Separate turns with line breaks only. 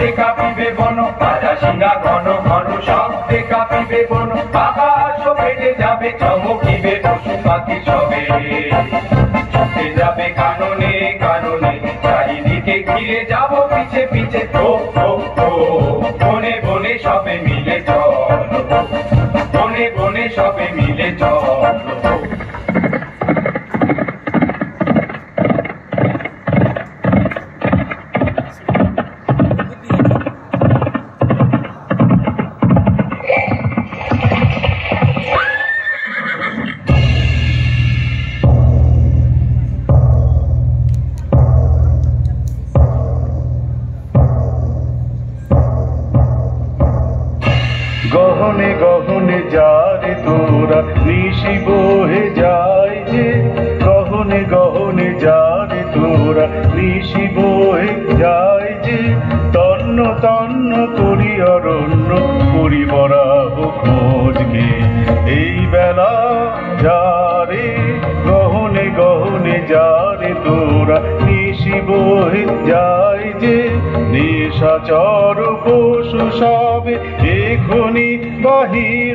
শব্দে কাঁপিবে বন, বাজা শিঙা ঘন ঘন শব্দে কাঁপিবে বন, আকাশ ফেটে যাবে চমকিবে পশু পাখি সবে, ছুটে যাবে কাননে কাননে চারিদিকে ঘিরে যাব পিছে পিছে, ও ও ও বনে বনে সবে মিলে চলো, বনে বনে সবে মিলে চলো।
গহনে গহনে যারে তোরা নিশি বহে যায় যে, গহনে গহনে যারে তোরা নিশি বহে যায় যে, তন্ন তন্ন করি অরণ্য করি বরাব খোঁজকে, এই বেলা যারে গহনে গহনে যারে তোরা নিশি বহে যায় যে, নিশাচর পশু সবে এখনি বাহির